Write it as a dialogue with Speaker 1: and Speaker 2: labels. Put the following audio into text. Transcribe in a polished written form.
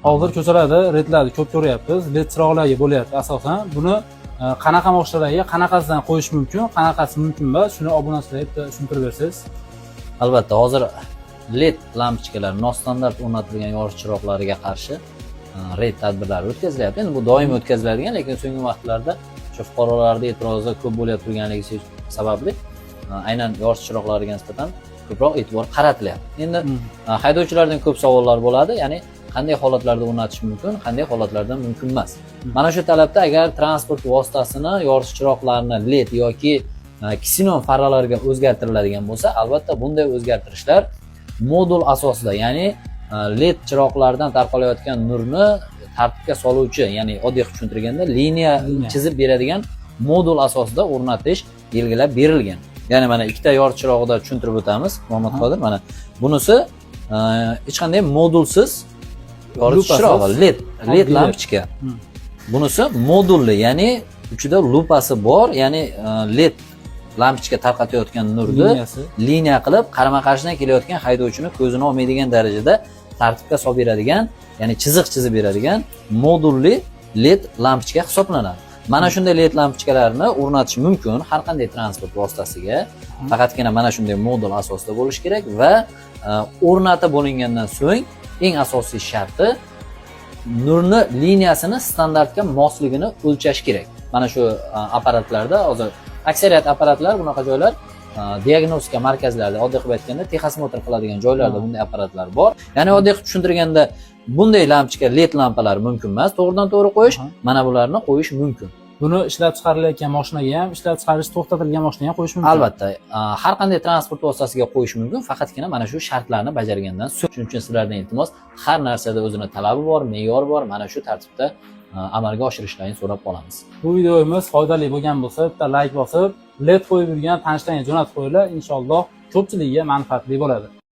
Speaker 1: Hozir ko'chalarda redlarni ko'p ko'ryapmiz. Led chiroqlarga bo'lyapti asosan. Buni qanaqa mashinalarga qanaqasidan qo'yish mumkin, qanaqasi mumkin emas, shuni obunachilarga bitta tushuntirib bersangiz.
Speaker 2: Albatta, hozir LED lampochkalar nostandart o'rnatilgan yorish chiroqlariga qarshi reyd tadbirlari o'tkazilyapti. Endi bu doim o'tkaziladigan, lekin so'nggi vaqtlarda o'sha fuqarolarda e'tirozi ko'p bo'lib turganligi sababli aynan yorish chiroqlariga nisbatan ko'proq e'tibor qaratilyapti. Endi haydovchilardan ko'p savollar bo'ladi, ya'ni qanday holatlarda o'rnatish mumkin, qanday holatlarda mumkin emas. Mana shu talabda agar transport vositasini yorish chiroqlarini LED yoki ksenon farlarga o'zgartiriladigan bo'lsa, albatta bunday o'zgartirishlar modul asosida, ya'ni LED chiroqlardan tarqalayotgan nurni tartibga soluvchi, ya'ni oddiy tushuntirganda liniya chizib beradigan modul asosida o'rnatish belgilab berilgan. Ya'ni mana ikkita yorish chirog'ida tushuntirib o'tamiz, Muhammad Qodir. Mana bunisi hech qanday modulsiz yorish chirog'i, LED lampochka. Bunisi modulli, ya'ni ichida lupasi bor, ya'ni LED lampochka tarqatayotgan nurni liniya qilib qarama-qarshidan kelayotgan haydovchini ko'zini olmaydigan darajada tartibga solib beradigan, ya'ni chiziq chizib beradigan modulli LED lampochka hisoblanadi. Mana shunday LED lampochkalarni o'rnatish mumkin har qanday transport vositasiga. Faqatgina mana shunday modul asosida bo'lishi kerak va o'rnatib bo'lingandan so'ng eng asosiy sharti nurni liniyasini standartga mosligini o'lchash kerak. Mana shu apparatlarda hozir aksariyat apparatlar, bunaqa joylar diagnostika markazlarida, oddiy qilib aytganda texosmotr qiladigan joylarda bunday apparatlar bor. Ya'ni oddiy qilib tushuntirganda bunday lampochka LED lampalar mumkin emas, to'g'ridan to'g'ri qo'yish, mana bularni qo'yish mumkin.
Speaker 1: Buni ishlab chiqarilayotgan mashinaga ham, ishlab chiqarish to'xtatilgan mashinaga ham qo'yish mumkin.
Speaker 2: Albatta, har qanday transport vositasiga qo'yish mumkin, faqatgina mana shu shartlarni bajargandan so'ng. Shuning uchun sizlardan iltimos, har narsada o'zini talabi bor, me'yori bor, mana shu tartibda amalga oshirishlarini so'rab qolamiz.
Speaker 1: Bu videomiz foydali bo'lgan bo'lsa, bitta like bosib, LED qo'yib yurgan tanishlarga jo'natib qo'yinglar, inshaalloh ko'pchilikga manfaatli bo'ladi.